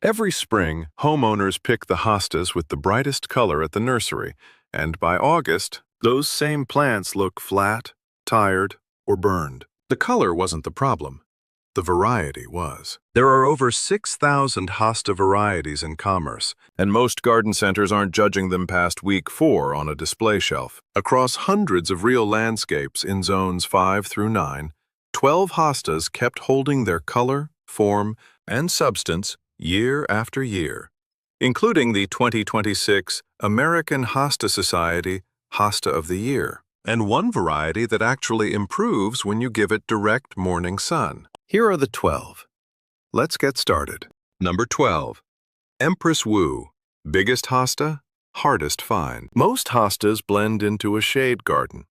Every spring, homeowners pick the hostas with the brightest color at the nursery, and by August, those same plants look flat, tired, or burned. The color wasn't the problem. The variety was. There are over 6,000 hosta varieties in commerce, and most garden centers aren't judging them past week 4 on a display shelf. Across hundreds of real landscapes in zones 5 through 9, 12 hostas kept holding their color, form, and substance year after year, including the 2026 American Hosta Society Hosta of the Year, and one variety that actually improves when you give it direct morning sun. Here are the 12. Let's get started. Number 12. Empress Wu. Biggest hosta, hardest find. Most hostas blend into a shade garden.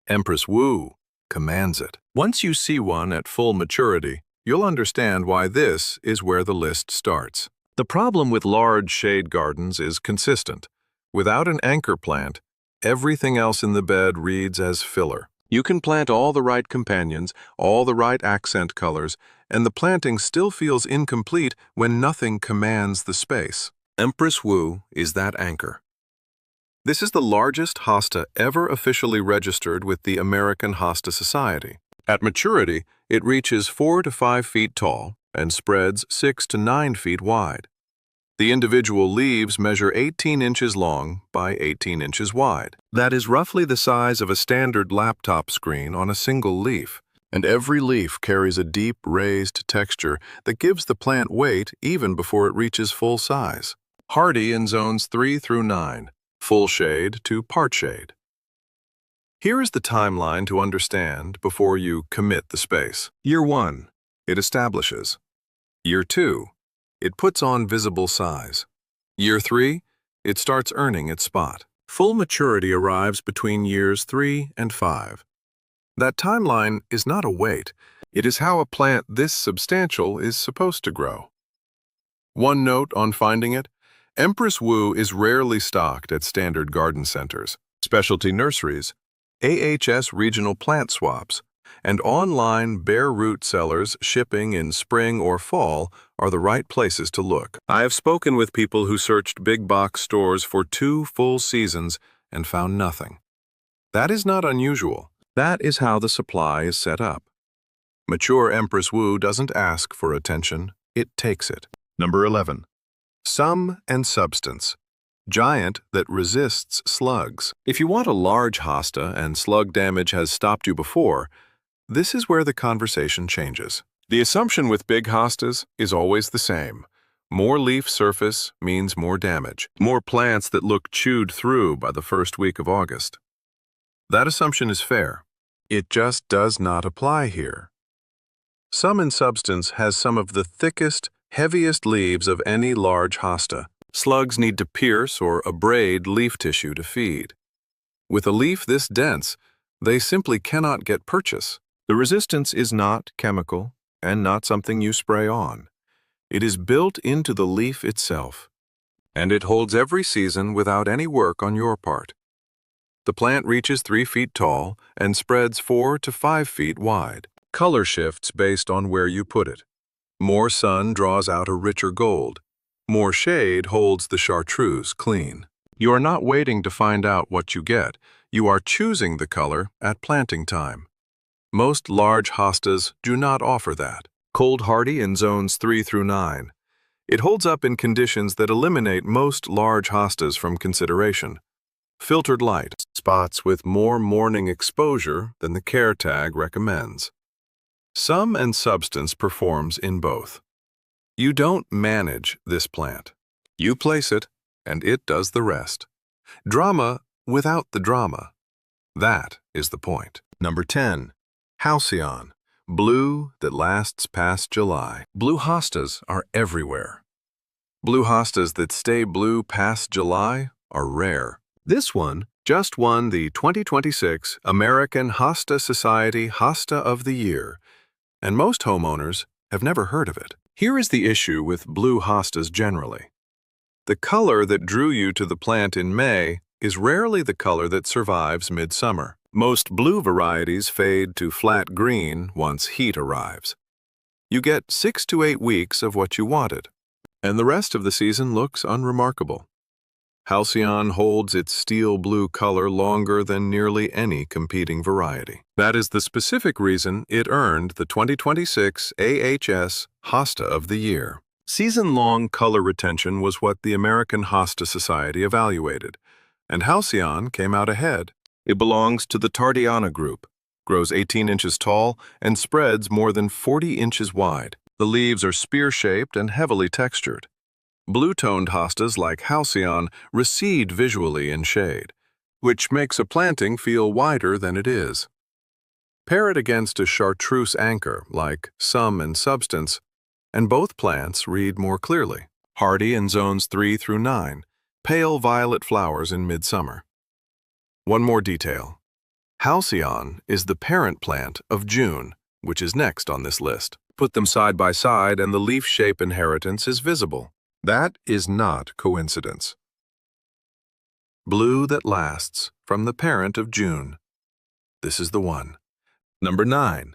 Empress Wu commands it. Once you see one at full maturity, you'll understand why this is where the list starts. The problem with large shade gardens is consistent. Without an anchor plant, everything else in the bed reads as filler. You can plant all the right companions, all the right accent colors, and the planting still feels incomplete when nothing commands the space. Empress Wu is that anchor. This is the largest hosta ever officially registered with the American Hosta Society. At maturity, it reaches 4 to 5 feet tall and spreads 6 to 9 feet wide. The individual leaves measure 18 inches long by 18 inches wide. That is roughly the size of a standard laptop screen on a single leaf, and every leaf carries a deep, raised texture that gives the plant weight even before it reaches full size. Hardy in zones 3 through 9, full shade to part shade. Here is the timeline to understand before you commit the space. Year 1, it establishes. Year 2, it puts on visible size. Year 3, it starts earning its spot. Full maturity arrives between years 3 and 5. That timeline is not a wait. It is how a plant this substantial is supposed to grow. One note on finding it: Empress Wu is rarely stocked at standard garden centers, specialty nurseries, AHS regional plant swaps, and online bare root sellers shipping in spring or fall are the right places to look. I have spoken with people who searched big box stores for 2 full seasons and found nothing. That is not unusual. That is how the supply is set up. Mature Empress Wu doesn't ask for attention, it takes it. Number 11. Sum and substance. Giant that resists slugs. If you want a large hosta and slug damage has stopped you before, this is where the conversation changes. The assumption with big hostas is always the same. More leaf surface means more damage, more plants that look chewed through by the first week of August. That assumption is fair. It just does not apply here. Sum and substance has some of the thickest, heaviest leaves of any large hosta. Slugs need to pierce or abrade leaf tissue to feed. With a leaf this dense, they simply cannot get purchase. The resistance is not chemical and not something you spray on. It is built into the leaf itself, and it holds every season without any work on your part. The plant reaches 3 feet tall and spreads 4 to 5 feet wide. Color shifts based on where you put it. More sun draws out a richer gold. More shade holds the chartreuse clean. You are not waiting to find out what you get. You are choosing the color at planting time. Most large hostas do not offer that. Cold hardy in zones 3 through 9. It holds up in conditions that eliminate most large hostas from consideration. Filtered light, spots with more morning exposure than the care tag recommends. Sum and substance performs in both. You don't manage this plant. You place it, and it does the rest. Drama without the drama. That is the point. Number 10. Halcyon. Blue that lasts past July. Blue hostas are everywhere. Blue hostas that stay blue past July are rare. This one just won the 2026 American Hosta Society Hosta of the Year, and most homeowners have never heard of it. Here is the issue with blue hostas generally. The color that drew you to the plant in May is rarely the color that survives midsummer. Most blue varieties fade to flat green once heat arrives. You get 6 to 8 weeks of what you wanted. and the rest of the season looks unremarkable. Halcyon holds its steel blue color longer than nearly any competing variety. That is the specific reason it earned the 2026 AHS Hosta of the Year. Season-long color retention was what the American Hosta Society evaluated, and Halcyon came out ahead. It belongs to the Tardiana group, grows 18 inches tall, and spreads more than 40 inches wide. The leaves are spear-shaped and heavily textured. Blue-toned hostas like Halcyon recede visually in shade, which makes a planting feel wider than it is. Pair it against a chartreuse anchor like Sum and Substance, and both plants read more clearly. Hardy in zones 3 through 9, pale violet flowers in midsummer. One more detail. Halcyon is the parent plant of June, which is next on this list. Put them side by side and the leaf shape inheritance is visible. That is not coincidence. Blue that lasts from the parent of June. This is the one. Number 9.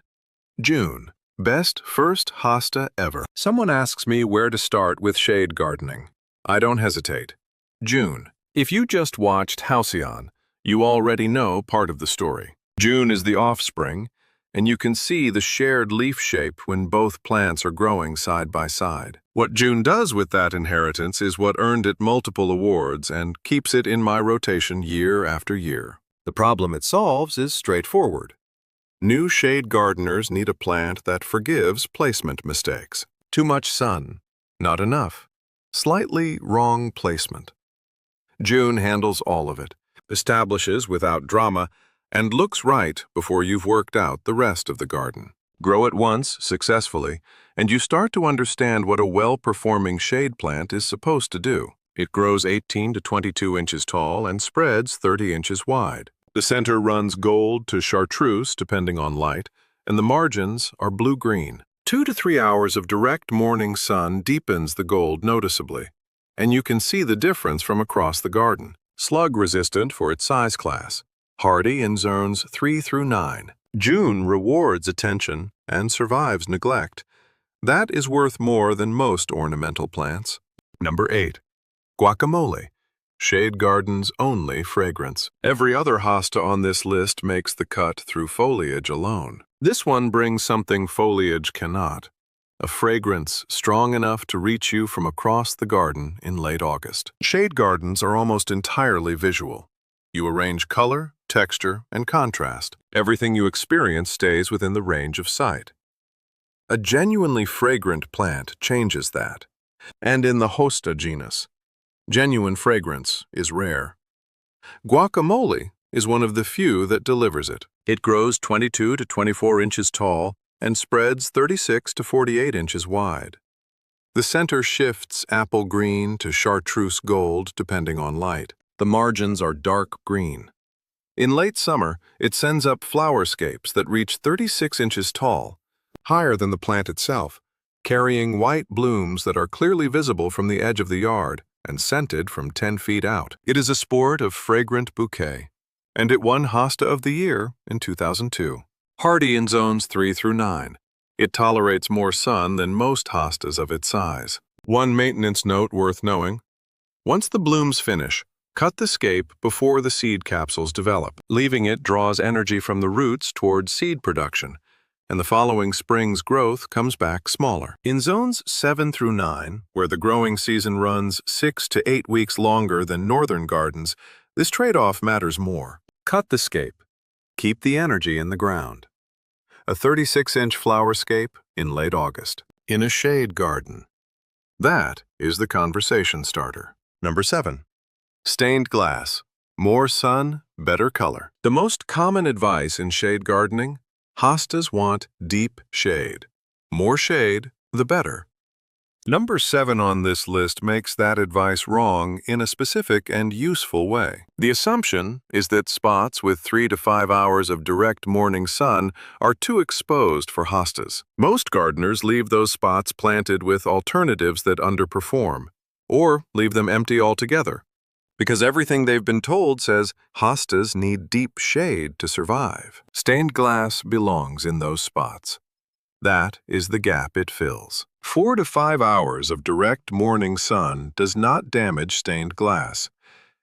June. Best first hosta ever. Someone asks me where to start with shade gardening. I don't hesitate. June. If you just watched Halcyon, you already know part of the story. June is the offspring, and you can see the shared leaf shape when both plants are growing side by side. What June does with that inheritance is what earned it multiple awards and keeps it in my rotation year after year. The problem it solves is straightforward. New shade gardeners need a plant that forgives placement mistakes. Too much sun, not enough, slightly wrong placement. June handles all of it, establishes without drama, and looks right before you've worked out the rest of the garden. Grow it once successfully, and you start to understand what a well-performing shade plant is supposed to do. It grows 18 to 22 inches tall and spreads 30 inches wide. The center runs gold to chartreuse depending on light, and the margins are blue-green. 2 to 3 hours of direct morning sun deepens the gold noticeably, and you can see the difference from across the garden. Slug-resistant for its size class. Hardy in zones 3 through 9. June rewards attention and survives neglect. That is worth more than most ornamental plants. Number 8. Guacamole. Shade garden's only fragrance. Every other hosta on this list makes the cut through foliage alone. This one brings something foliage cannot. A fragrance strong enough to reach you from across the garden in late August. Shade gardens are almost entirely visual. You arrange color, texture, and contrast. Everything you experience stays within the range of sight. A genuinely fragrant plant changes that. And in the Hosta genus, genuine fragrance is rare. Guacamole is one of the few that delivers it. It grows 22 to 24 inches tall and spreads 36 to 48 inches wide. The center shifts apple green to chartreuse gold depending on light. The margins are dark green. In late summer, it sends up flowerscapes that reach 36 inches tall, higher than the plant itself, carrying white blooms that are clearly visible from the edge of the yard and scented from 10 feet out. It is a sport of fragrant bouquet, and it won Hosta of the Year in 2002. Hardy in zones 3 through 9. It tolerates more sun than most hostas of its size. One maintenance note worth knowing: once the blooms finish, cut the scape before the seed capsules develop. Leaving it draws energy from the roots towards seed production, and the following spring's growth comes back smaller. In zones 7 through 9, where the growing season runs 6 to 8 weeks longer than northern gardens, this trade-off matters more. Cut the scape. Keep the energy in the ground. A 36-inch flower scape in late August. In a shade garden. That is the conversation starter. Number 7. Stained glass. More sun, better color. The most common advice in shade gardening: hostas want deep shade. More shade, the better. Number 7 on this list makes that advice wrong in a specific and useful way. The assumption is that spots with 3 to 5 hours of direct morning sun are too exposed for hostas. Most gardeners leave those spots planted with alternatives that underperform, or leave them empty altogether, because everything they've been told says hostas need deep shade to survive. Stained glass belongs in those spots. That is the gap it fills. 4 to 5 hours of direct morning sun does not damage stained glass.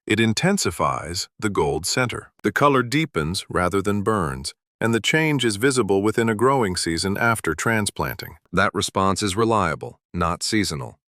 It intensifies the gold center. The color deepens rather than burns, and the change is visible within a growing season after transplanting. That response is reliable, not seasonal.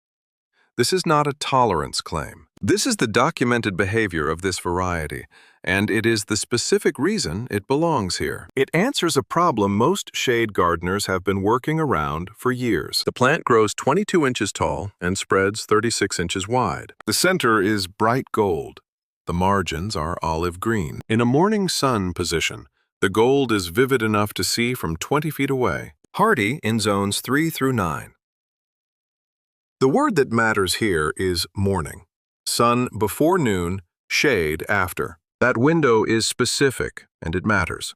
This is not a tolerance claim. This is the documented behavior of this variety, and it is the specific reason it belongs here. It answers a problem most shade gardeners have been working around for years. The plant grows 22 inches tall and spreads 36 inches wide. The center is bright gold. The margins are olive green. In a morning sun position, the gold is vivid enough to see from 20 feet away. Hardy in zones 3 through 9. The word that matters here is morning. Sun before noon, shade after. That window is specific, and it matters.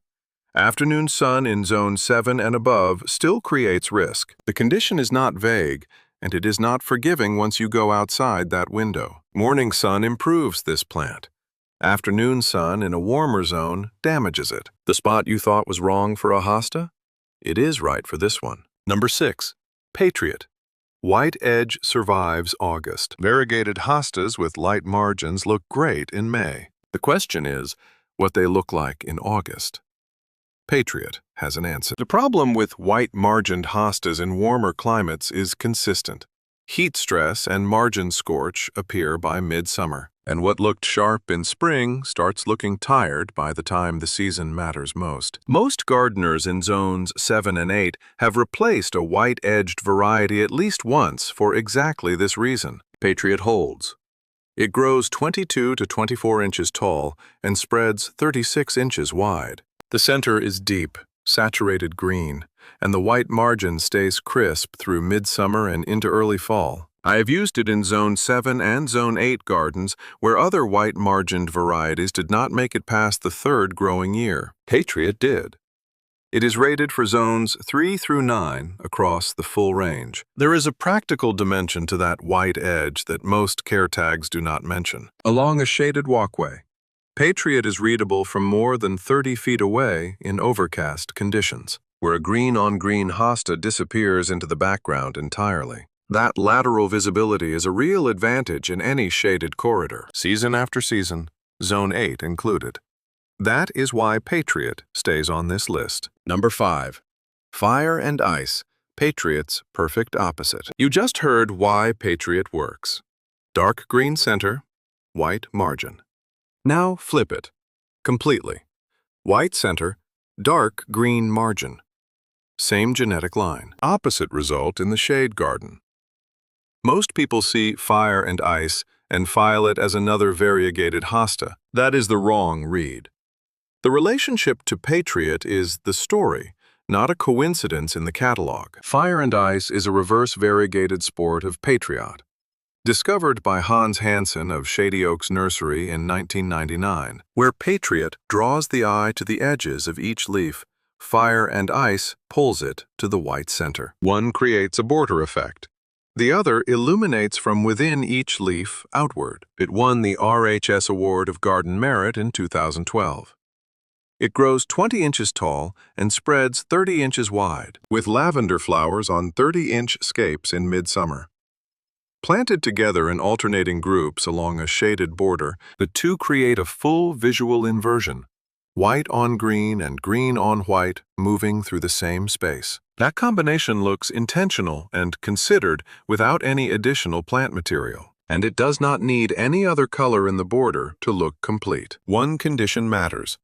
Afternoon sun in zone 7 and above still creates risk. The condition is not vague, and it is not forgiving once you go outside that window. Morning sun improves this plant. Afternoon sun in a warmer zone damages it. The spot you thought was wrong for a hosta? It is right for this one. Number 6. Patriot. White edge survives August. Variegated hostas with light margins look great in May. The question is what they look like in August. Patriot has an answer. The problem with white-margined hostas in warmer climates is consistent. Heat stress and margin scorch appear by midsummer, and what looked sharp in spring starts looking tired by the time the season matters most. Most gardeners in zones 7 and 8 have replaced a white-edged variety at least once for exactly this reason. Patriot holds. It grows 22 to 24 inches tall and spreads 36 inches wide. The center is deep, saturated green, and the white margin stays crisp through midsummer and into early fall. I have used it in Zone 7 and Zone 8 gardens where other white-margined varieties did not make it past the third growing year. Patriot did. It is rated for zones 3 through 9 across the full range. There is a practical dimension to that white edge that most care tags do not mention. Along a shaded walkway, Patriot is readable from more than 30 feet away in overcast conditions, where a green-on-green hosta disappears into the background entirely. That lateral visibility is a real advantage in any shaded corridor, season after season, Zone 8 included. That is why Patriot stays on this list. Number 5. Fire and Ice, Patriot's perfect opposite. You just heard why Patriot works. Dark green center, white margin. Now flip it, completely. White center, dark green margin. Same genetic line. Opposite result in the shade garden. Most people see Fire and Ice and file it as another variegated hosta. That is the wrong read. The relationship to Patriot is the story, not a coincidence in the catalog. Fire and Ice is a reverse variegated sport of Patriot. Discovered by Hans Hansen of Shady Oaks Nursery in 1999, where Patriot draws the eye to the edges of each leaf, Fire and Ice pulls it to the white center. One creates a border effect. The other illuminates from within each leaf outward. It won the RHS Award of Garden Merit in 2012. It grows 20 inches tall and spreads 30 inches wide, with lavender flowers on 30-inch scapes in midsummer. Planted together in alternating groups along a shaded border, the two create a full visual inversion, white on green and green on white moving through the same space. That combination looks intentional and considered without any additional plant material, and it does not need any other color in the border to look complete. One condition matters.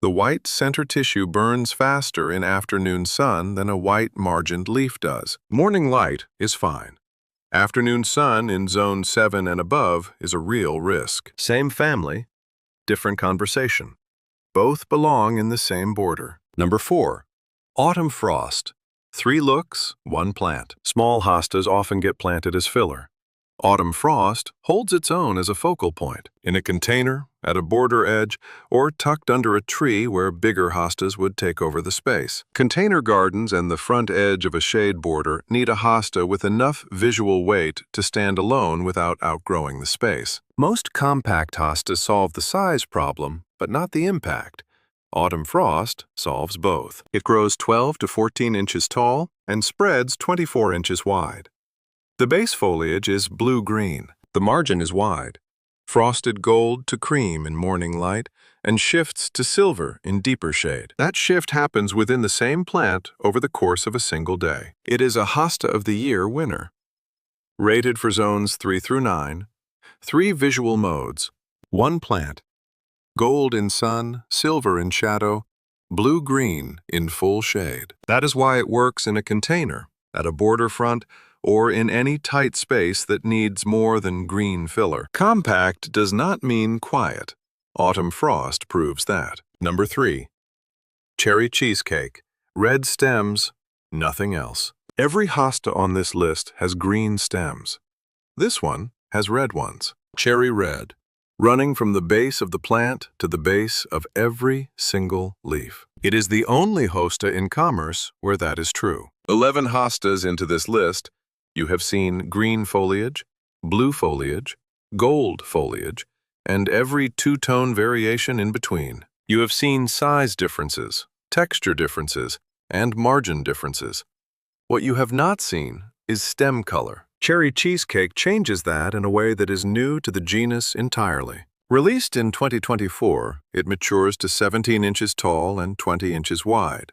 The white center tissue burns faster in afternoon sun than a white-margined leaf does. Morning light is fine. Afternoon sun in zone 7 and above is a real risk. Same family, different conversation. Both belong in the same border. Number 4. Autumn Frost. 3 looks, 1 plant. Small hostas often get planted as filler. Autumn Frost holds its own as a focal point, in a container, at a border edge, or tucked under a tree where bigger hostas would take over the space. Container gardens and the front edge of a shade border need a hosta with enough visual weight to stand alone without outgrowing the space. Most compact hostas solve the size problem, but not the impact. Autumn frost solves both. It grows 12 to 14 inches tall and spreads 24 inches wide. The base foliage is blue-green. The margin is wide, frosted gold to cream in morning light, and shifts to silver in deeper shade. That shift happens within the same plant over the course of a single day. It is a Hosta of the Year winner. Rated for zones 3 through 9, 3 visual modes, 1 plant, gold in sun, silver in shadow, blue-green in full shade. That is why it works in a container, at a border front, or in any tight space that needs more than green filler. Compact does not mean quiet. Autumn frost proves that. Number 3. Cherry Cheesecake. Red stems, nothing else. Every hosta on this list has green stems. This one has red ones. Cherry red, running from the base of the plant to the base of every single leaf. It is the only hosta in commerce where that is true. 11 hostas into this list, you have seen green foliage, blue foliage, gold foliage, and every two-tone variation in between. You have seen size differences, texture differences, and margin differences. What you have not seen is stem color. Cherry Cheesecake changes that in a way that is new to the genus entirely. Released in 2024, it matures to 17 inches tall and 20 inches wide.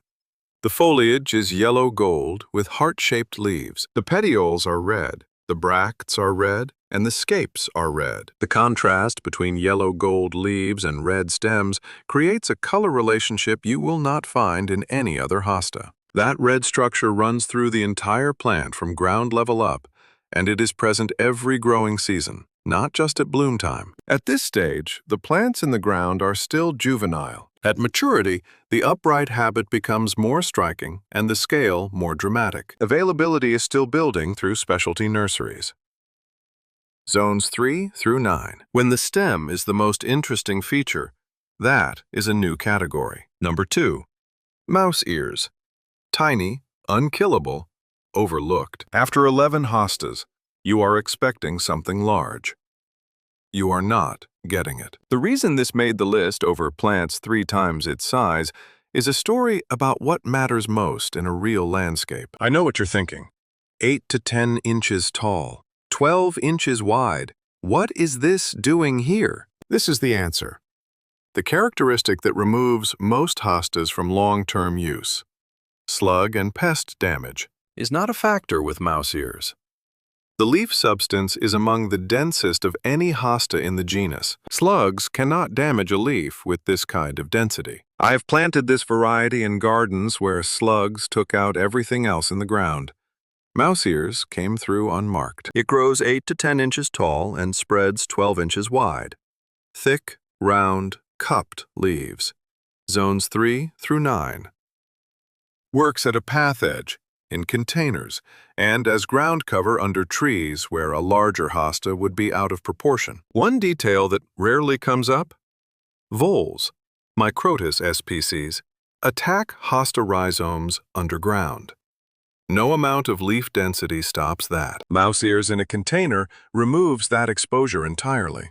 The foliage is yellow-gold with heart-shaped leaves. The petioles are red, the bracts are red, and the scapes are red. The contrast between yellow-gold leaves and red stems creates a color relationship you will not find in any other hosta. That red structure runs through the entire plant from ground level up, and it is present every growing season, not just at bloom time. At this stage, the plants in the ground are still juvenile. At maturity, the upright habit becomes more striking and the scale more dramatic. Availability is still building through specialty nurseries. Zones 3 through 9. When the stem is the most interesting feature, that is a new category. Number 2. Mouse ears. Tiny, unkillable, overlooked. After 11 hostas, you are expecting something large. You are not getting it. The reason this made the list over plants 3 times its size is a story about what matters most in a real landscape. I know what you're thinking. 8 to 10 inches tall, 12 inches wide. What is this doing here? This is the answer. The characteristic that removes most hostas from long-term use, slug and pest damage, is not a factor with mouse ears. The leaf substance is among the densest of any hosta in the genus. Slugs cannot damage a leaf with this kind of density. I have planted this variety in gardens where slugs took out everything else in the ground. Mouse ears came through unmarked. It grows 8 to 10 inches tall and spreads 12 inches wide. Thick, round, cupped leaves. Zones 3 through 9. Works at a path edge, in containers, and as ground cover under trees where a larger hosta would be out of proportion. One detail that rarely comes up: voles, Microtus SPCs, attack hosta rhizomes underground. No amount of leaf density stops that. Mouse ears in a container removes that exposure entirely.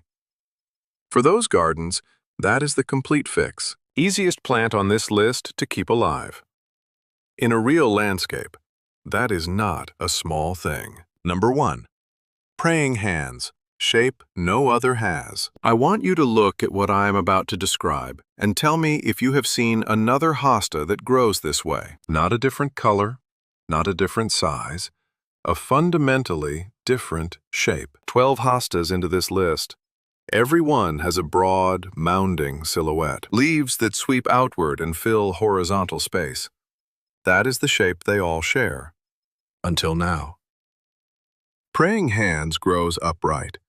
For those gardens, that is the complete fix. Easiest plant on this list to keep alive. In a real landscape, that is not a small thing. Number 1. Praying hands. Shape no other has. I want you to look at what I am about to describe and tell me if you have seen another hosta that grows this way. Not a different color, not a different size, a fundamentally different shape. 12 hostas into this list. Every one has a broad, mounding silhouette. Leaves that sweep outward and fill horizontal space. That is the shape they all share. Until now. Praying hands grows upright.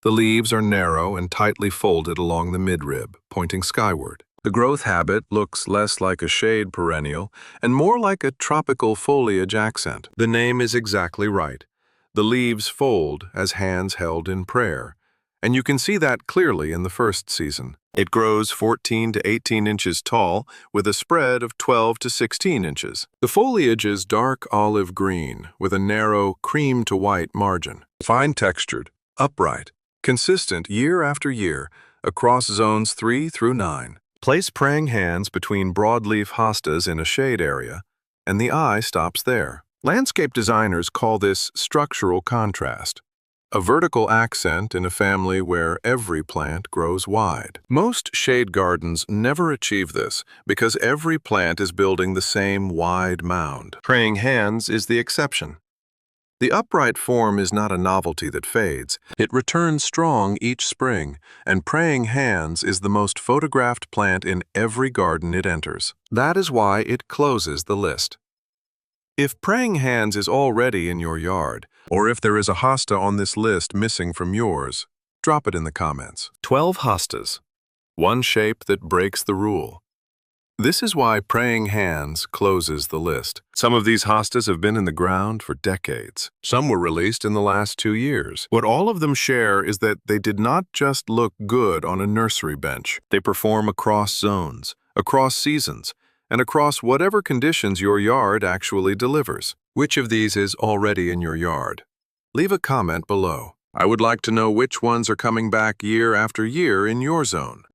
The leaves are narrow and tightly folded along the midrib, pointing skyward. The growth habit looks less like a shade perennial and more like a tropical foliage accent. The name is exactly right. The leaves fold as hands held in prayer, and you can see that clearly in the first season. It grows 14 to 18 inches tall with a spread of 12 to 16 inches. The foliage is dark olive green with a narrow cream to white margin. Fine textured, upright, consistent year after year across zones 3 through 9. Place praying hands between broadleaf hostas in a shade area, and the eye stops there. Landscape designers call this structural contrast, a vertical accent in a family where every plant grows wide. Most shade gardens never achieve this because every plant is building the same wide mound. Praying hands is the exception. The upright form is not a novelty that fades. It returns strong each spring, and praying hands is the most photographed plant in every garden it enters. That is why it closes the list. If praying hands is already in your yard, or if there is a hosta on this list missing from yours, drop it in the comments. 12 hostas. One shape that breaks the rule. This is why praying hands closes the list. Some of these hostas have been in the ground for decades. Some were released in the last 2 years. What all of them share is that they did not just look good on a nursery bench. They perform across zones, across seasons, and across whatever conditions your yard actually delivers. Which of these is already in your yard? Leave a comment below. I would like to know which ones are coming back year after year in your zone.